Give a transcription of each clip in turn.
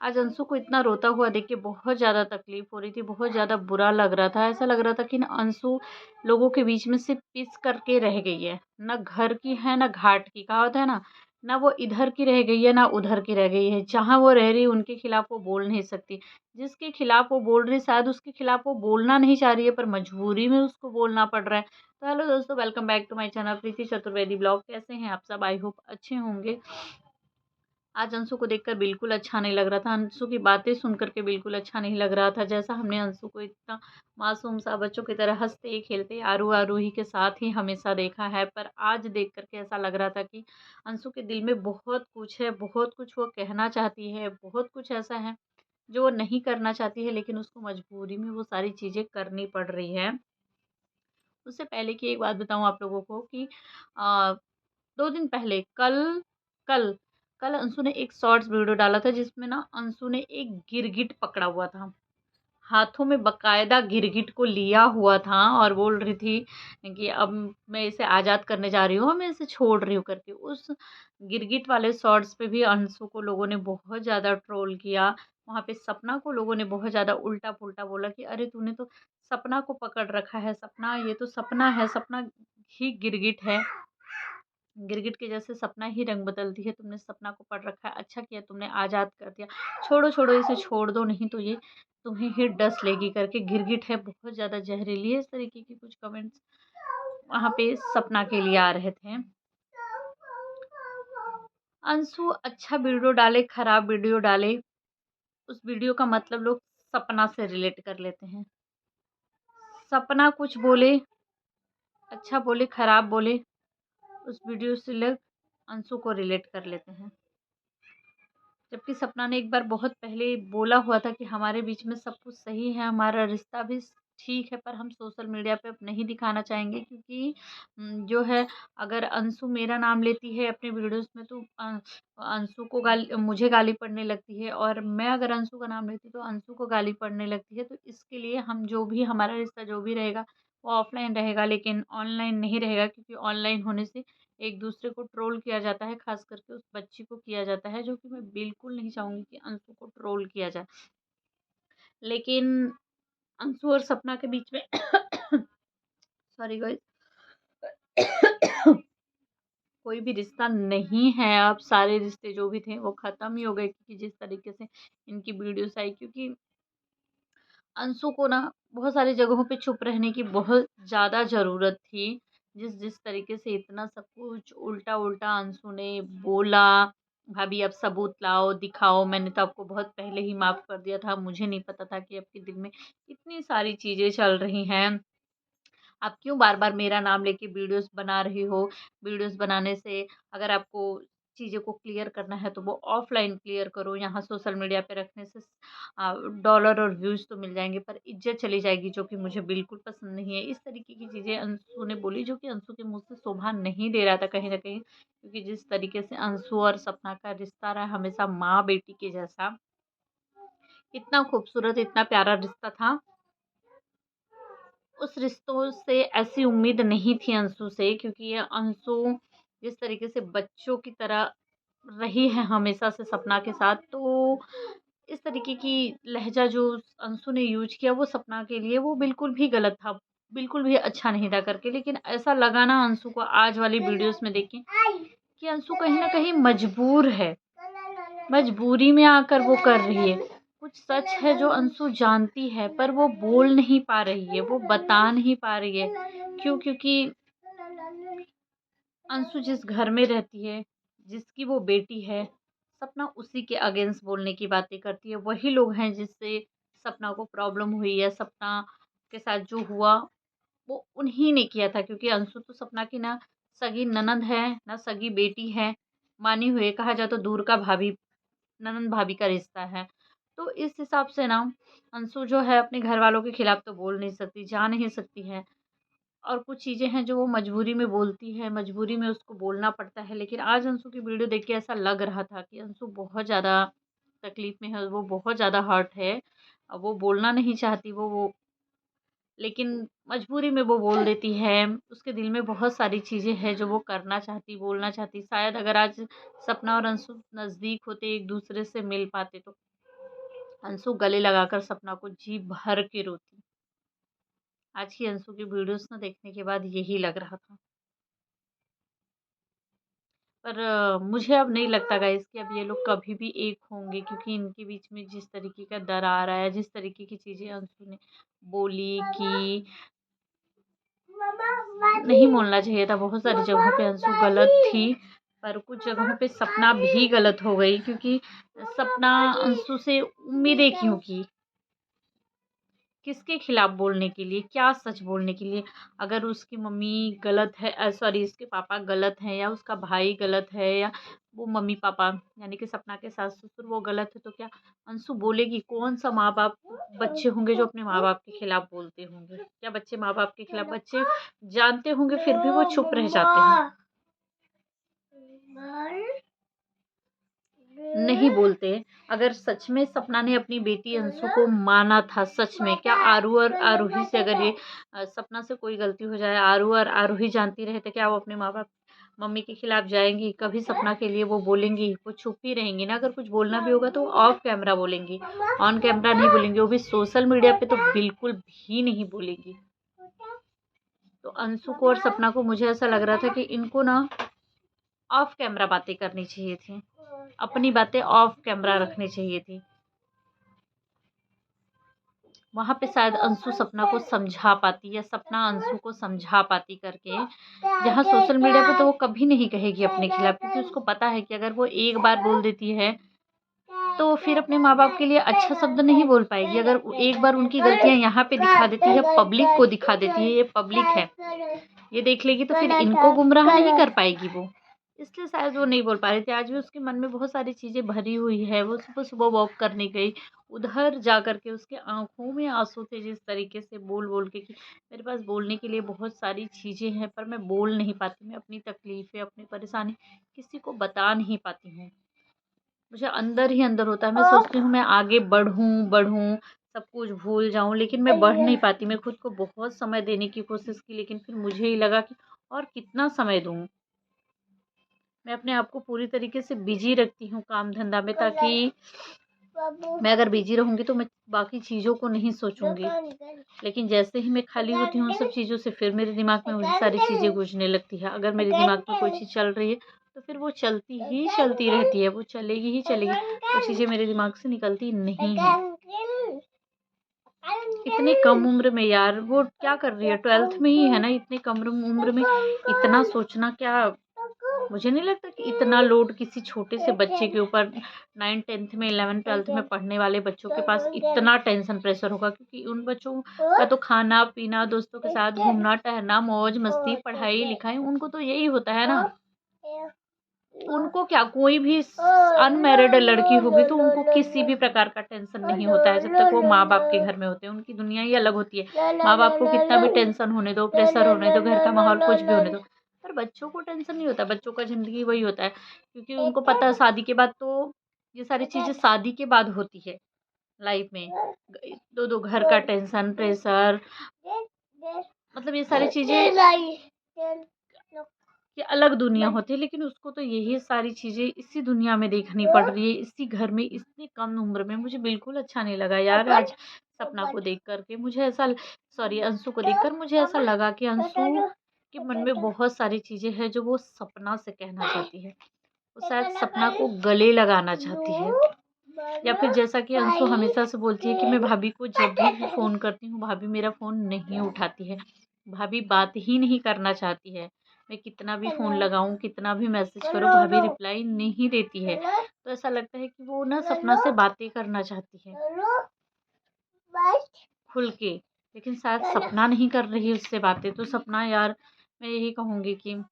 आज अंशु को इतना रोता हुआ देख के बहुत ज़्यादा तकलीफ़ हो रही थी, बहुत ज़्यादा बुरा लग रहा था। ऐसा लग रहा था कि ना अंशु लोगों के बीच में सिर्फ़ पिस करके रह गई है। ना घर की है, ना घाट की। कहा होता है ना वो इधर की रह गई है, ना उधर की रह गई है। जहाँ वो रह रही है उनके खिलाफ़ वो बोल नहीं सकती। जिसके खिलाफ़ वो बोल रही है शायद उसके खिलाफ़ वो बोलना नहीं चाह रही है, पर मजबूरी में उसको बोलना पड़ रहा है। तो हेलो दोस्तों, welcome back to my channel Preeti Chaturvedi blog. कैसे हैं आप सब? आई होप अच्छे होंगे। आज अंशु को देखकर बिल्कुल अच्छा नहीं लग रहा था। अंशु की बातें सुन कर के बिल्कुल अच्छा नहीं लग रहा था। जैसा हमने अंशु को इतना मासूम सा बच्चों की तरह हँसते, खेलते, आरू-आरूही के साथ ही हमेशा देखा है, पर आज देख कर के ऐसा लग रहा था कि अंशु के दिल में बहुत कुछ है, बहुत कुछ वो कहना चाहती है, बहुत कुछ ऐसा है जो वो नहीं करना चाहती है, लेकिन उसको मजबूरी में वो सारी चीज़ें करनी पड़ रही है। उससे पहले की एक बात बताऊँ आप लोगों को कि अ, 2 दिन पहले कल कल अंशु ने एक शॉर्ट्स वीडियो डाला था जिसमें ना अंशु ने एक गिरगिट पकड़ा हुआ था। हाथों में बकायदा गिरगिट को लिया हुआ था और बोल रही थी कि अब मैं इसे आज़ाद करने जा रही हूँ और मैं इसे छोड़ रही हूँ करके। उस गिरगिट वाले शॉर्ट्स पे भी अंशु को लोगों ने बहुत ज़्यादा ट्रोल किया। वहाँ पे सपना को लोगों ने बहुत ज़्यादा उल्टा-पुल्टा बोला कि अरे तूने तो सपना को पकड़ रखा है, सपना ये तो सपना है, सपना ही गिरगिट है। गिरगिट के जैसे सपना ही रंग बदलती है, तुमने सपना को पढ़ रखा है, अच्छा किया तुमने आज़ाद कर दिया। छोड़ो, छोड़ो इसे छोड़ दो, नहीं तो ये तुम्हें ही डस लेगी करके। गिरगिट है, बहुत ज़्यादा जहरीली है, इस तरीके के कुछ कमेंट्स वहाँ पे सपना के लिए आ रहे थे। अंशु अच्छा वीडियो डाले, खराब वीडियो डाले, उस वीडियो का मतलब लोग सपना से रिलेट कर लेते हैं। सपना कुछ बोले, अच्छा बोले, खराब बोले, उस वीडियो से लोग अंशु को रिलेट कर लेते हैं। जबकि सपना ने एक बार बहुत पहले बोला हुआ था कि हमारे बीच में सब कुछ सही है, हमारा रिश्ता भी ठीक है, पर हम सोशल मीडिया पे अब नहीं दिखाना चाहेंगे क्योंकि जो है अगर अंशु मेरा नाम लेती है अपने वीडियोस में तो अंशु को गाली मुझे गाली पड़ने लगती है और मैं अगर अंशु का नाम लेती तो अंशु को गाली पड़ने लगती है। तो इसके लिए हम जो भी हमारा रिश्ता जो भी रहेगा वो ऑफलाइन रहेगा, लेकिन ऑनलाइन नहीं रहेगा क्योंकि ऑनलाइन होने से एक दूसरे को ट्रोल किया जाता है, ख़ास करके उस बच्ची को किया जाता है, जो कि मैं बिल्कुल नहीं चाहूँगी कि अंशु को ट्रोल किया जाए। लेकिन अंशु और सपना के बीच में सॉरी गाइस कोई भी रिश्ता नहीं है अब। सारे रिश्ते जो भी थे वो ख़त्म ही हो गए क्योंकि जिस तरीके से इनकी वीडियोज़ आई, क्योंकि अंशु को ना बहुत सारी जगहों पे चुप रहने की बहुत ज़्यादा ज़रूरत थी। जिस तरीके से इतना सब कुछ उल्टा-उल्टा अंशु ने बोला, भाभी अब सबूत लाओ, दिखाओ, मैंने तो आपको बहुत पहले ही माफ़ कर दिया था, मुझे नहीं पता था कि आपके दिल में इतनी सारी चीज़ें चल रही हैं। आप क्यों बार-बार मेरा नाम लेके वीडियोज़ बना रही हो? वीडियोज़ बनाने से अगर आपको चीज़ों को क्लियर करना है तो वो ऑफ़लाइन क्लियर करो, यहाँ सोशल मीडिया पे रखने से डॉलर और व्यूज़ तो मिल जाएँगे पर इज़्ज़त चली जाएगी, जो कि मुझे बिल्कुल पसंद नहीं है। इस तरीके की चीज़ें अंशु ने बोली जो कि अंशु के मुँह से शोभा नहीं दे रहा था कहीं न कहीं, क्योंकि जिस तरीके से अंशु और सपना का रिश्ता रहा हमेशा माँ-बेटी के जैसा, इतना खूबसूरत, इतना प्यारा रिश्ता था। उस रिश्तों से ऐसी उम्मीद नहीं थी अंशु से, क्योंकि ये अंशु जिस तरीके से बच्चों की तरह रही है हमेशा से सपना के साथ, तो इस तरीके की लहज़ा जो अंशु ने यूज़ किया वो सपना के लिए वो बिल्कुल भी गलत था, बिल्कुल भी अच्छा नहीं था करके। लेकिन ऐसा लगा ना अंशु को आज वाली वीडियोज़ में देख के कि अंशु कहीं न कहीं मजबूर है, मजबूरी में आकर वो कर रही है। कुछ सच है जो अंशु जानती है पर वो बोल नहीं पा रही है, वो बता नहीं पा रही है। क्यों? क्योंकि अंशु जिस घर में रहती है, जिसकी वो बेटी है, सपना उसी के अगेंस्ट बोलने की बातें करती है। वही लोग हैं जिससे सपना को प्रॉब्लम हुई है, सपना के साथ जो हुआ वो उन्हीं ने किया था, क्योंकि अंशु तो सपना की ना सगी ननद है, ना सगी बेटी है। मानी हुई है, कहा जाए तो दूर का भाभी ननंद भाभी का रिश्ता है। तो इस हिसाब से ना अंशु जो है अपने घरवालों के खिलाफ तो बोल नहीं सकती, जा नहीं सकती है। और कुछ चीज़ें हैं जो वो मजबूरी में बोलती है, मजबूरी में उसको बोलना पड़ता है। लेकिन आज अंशु की वीडियो देख के ऐसा लग रहा था कि अंशु बहुत ज़्यादा तकलीफ़ में है, वो बहुत ज़्यादा हर्ट है। वो बोलना नहीं चाहती, वो लेकिन मजबूरी में वो बोल देती है। उसके दिल में बहुत सारी चीज़ें हैं जो वो करना चाहती, बोलना चाहती। शायद अगर आज सपना और अंशु नज़दीक होते, एक दूसरे से मिल पाते तो अंशु गले लगाकर सपना को जी भर के रोती। आज की अंशु की वीडियोस ना देखने के बाद यही लग रहा था। पर मुझे अब नहीं लगता गाइस कि अब ये लोग कभी भी एक होंगे, क्योंकि इनके बीच में जिस तरीके का दरार आया, जिस तरीके की चीज़ें अंशु ने बोली कि नहीं बोलना चाहिए था। बहुत सारी जगहों पे अंशु गलत थी, पर कुछ जगहों पे सपना भी गलत हो गई, क्योंकि सपना अंशु से उम्मीदें क्यों की? किसके खिलाफ बोलने के लिए? क्या सच बोलने के लिए? अगर उसकी मम्मी गलत है, सॉरी उसके पापा गलत हैं, या उसका भाई गलत है, या वो मम्मी-पापा यानी कि सपना के सास-ससुर वो गलत है, तो क्या अंशु बोलेगी? कौन-सा माँ-बाप बच्चे होंगे जो अपने माँ-बाप के खिलाफ बोलते होंगे? क्या बच्चे माँ-बाप के खिलाफ बच्चे जानते होंगे फिर भी वो चुप रह जाते हैं? नहीं बोलते। अगर सच में सपना ने अपनी बेटी अंशु को माना था, सच में, क्या आरू और आरूही से अगर ये सपना से कोई गलती हो जाए, आरू और आरूही जानती रहे, तो क्या वो अपने माँ-बाप मम्मी के खिलाफ जाएँगी? कभी सपना के लिए वो बोलेंगी? वो चुप ही रहेंगी ना। अगर कुछ बोलना भी होगा तो ऑफ कैमरा बोलेंगी, ऑन कैमरा नहीं बोलेंगी, वो भी सोशल मीडिया पे तो बिल्कुल भी नहीं बोलेंगी। तो अंशु को और सपना को मुझे ऐसा लग रहा था कि इनको ना ऑफ कैमरा बातें करनी चाहिए थी। अपनी बातें ऑफ कैमरा रखनी चाहिए थी। वहाँ पे शायद अंशु सपना को समझा पाती, या सपना अंशु को समझा पाती करके। जहाँ सोशल मीडिया पे तो वो कभी नहीं कहेगी अपने खिलाफ, क्योंकि उसको पता है कि अगर वो एक बार बोल देती है तो फिर अपने माँ-बाप के लिए अच्छा शब्द नहीं बोल पाएगी। अगर एक बार उनकी गलतियाँ यहाँ पे दिखा देती है, पब्लिक को दिखा देती है, ये पब्लिक है, ये देख लेगी, तो फिर इनको गुमराह नहीं कर पाएगी वो। इसलिए शायद वो नहीं बोल पा रही थी। आज भी उसके मन में बहुत सारी चीज़ें भरी हुई है। वो सुबह-सुबह वॉक करने गई, उधर जा कर के उसकी आँखों में आँसू थे, जिस तरीके से बोल-बोल के कि मेरे पास बोलने के लिए बहुत सारी चीज़ें हैं, पर मैं बोल नहीं पाती। मैं अपनी तकलीफ़ें, अपनी परेशानी किसी को बता नहीं पाती हूँ। मुझे अंदर ही अंदर होता है। मैं सोचती हूँ मैं आगे बढ़ूँ, सब कुछ भूल जाऊँ, लेकिन मैं बढ़ नहीं पाती। मैं खुद को बहुत समय देने की कोशिश की, लेकिन फिर मुझे ही लगा कि और कितना समय दूँ? मैं अपने आप को पूरी तरीके से बिज़ी रखती हूँ काम-धंधा में, ताकि मैं अगर बिज़ी रहूँगी तो मैं बाकी चीज़ों को नहीं सोचूँगी। लेकिन जैसे ही मैं खाली होती हूँ उन सब चीज़ों से, फिर मेरे दिमाग में वही सारी चीज़ें गूँजने लगती है। अगर मेरे दिमाग में कोई चीज़ चल रही है, तो फिर वो चलती ही चलती रहती है, वो चलेगी ही चलेगी। वो चीज़ें मेरे दिमाग से निकलती नहीं हैं। इतनी कम उम्र में यार, वो क्या कर रही है? 12th में ही है ना, इतनी कम उम्र में इतना सोचना क्या? मुझे नहीं लगता कि इतना लोड किसी छोटे से बच्चे के ऊपर, 9th-10th में, 11th-12th में पढ़ने वाले बच्चों के पास इतना टेंशन प्रेशर होगा, क्योंकि उन बच्चों का तो खाना-पीना, दोस्तों के साथ घूमना-टहलना, मौज-मस्ती, पढ़ाई-लिखाई, उनको तो यही होता है ना। उनको क्या, कोई भी अनमैरिड लड़की होगी तो उनको किसी भी प्रकार का टेंशन नहीं होता है, जब तक वो माँ-बाप के घर में होते हैं। उनकी दुनिया ही अलग होती है। माँ-बाप को कितना भी टेंशन होने दो, प्रेशर होने दो, घर का माहौल कुछ भी होने दो, पर बच्चों को टेंशन नहीं होता। बच्चों का ज़िंदगी वही होता है, क्योंकि उनको पता है शादी के बाद तो ये सारी चीज़ें शादी के बाद होती है लाइफ में। 2-2 घर का टेंशन, प्रेशर, मतलब ये सारी चीज़ें ये अलग दुनिया होती है, लेकिन उसको तो यही सारी चीज़ें इसी दुनिया में देखनी पड़ रही है, इसी घर में, इतनी कम उम्र में। मुझे बिल्कुल अच्छा नहीं लगा यार आज सपना को देख कर के। मुझे ऐसा, सॉरी, अंशु को देखकर मुझे ऐसा लगा कि अंशु के मन में बहुत सारी चीज़ें हैं जो वो सपना से कहना चाहती है। वो शायद सपना को गले लगाना चाहती है, या फिर जैसा कि अंशु हमेशा से बोलती है कि मैं भाभी को जब भी फ़ोन करती हूँ, भाभी मेरा फ़ोन नहीं उठाती है। भाभी बात ही नहीं करना चाहती है। मैं कितना भी फ़ोन लगाऊँ, कितना भी मैसेज करूँ, भाभी रिप्लाई नहीं देती है। तो ऐसा लगता है कि वो ना सपना से बातें करना चाहती है खुल के, लेकिन शायद सपना नहीं कर रही उससे बातें। तो सपना यार, मैं यही कहूँगी कि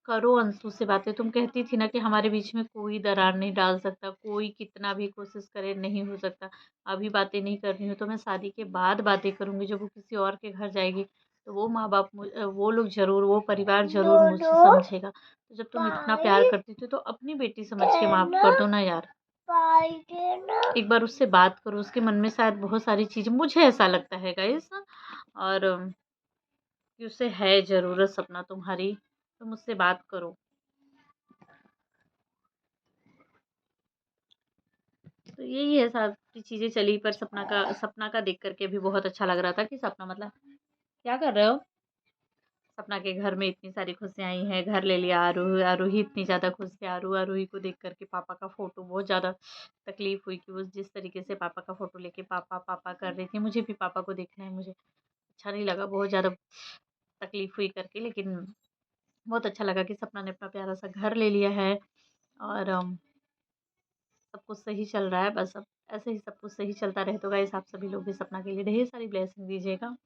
करो अंशु से बातें। तुम कहती थी ना कि हमारे बीच में कोई दरार नहीं डाल सकता, कोई कितना भी कोशिश करे नहीं हो सकता। अभी बातें नहीं कर रही हूँ तो मैं शादी के बाद बातें करूँगी। जब वो किसी और के घर जाएगी तो वो माँ-बाप वो लोग ज़रूर, वो परिवार ज़रूर मुझे समझेगा। तो जब तुम इतना प्यार करती थी तो अपनी बेटी समझ के माफ़ कर दो ना यार। एक बार उससे बात करो, उसके मन में शायद बहुत सारी चीज़ें, मुझे ऐसा लगता है गाइस, और कि उसे है ज़रूरत सपना तुम्हारी, तुम उससे बात करो। तो यही है सारी चीज़ें चली, पर सपना का देख कर के भी बहुत अच्छा लग रहा था कि सपना मतलब क्या कर रहे हो? सपना के घर में इतनी सारी खुशियाँ आई हैं, घर ले लिया आरूही इतनी ज़्यादा खुश है। आरूही को देख कर के पापा का फ़ोटो बहुत ज़्यादा तकलीफ़ हुई कि वो जिस तरीके से पापा का फ़ोटो लेके पापा, पापा कर रही थी। मुझे भी पापा को देखना है, मुझे अच्छा नहीं लगा, बहुत ज़्यादा तकलीफ़ हुई करके, लेकिन बहुत अच्छा लगा कि सपना ने अपना प्यारा-सा घर ले लिया है और सब कुछ सही चल रहा है। बस अब ऐसे ही सब कुछ सही चलता रहे तो गाइस आप सभी लोग भी सपना के लिए ढेर सारी ब्लेसिंग दीजिएगा।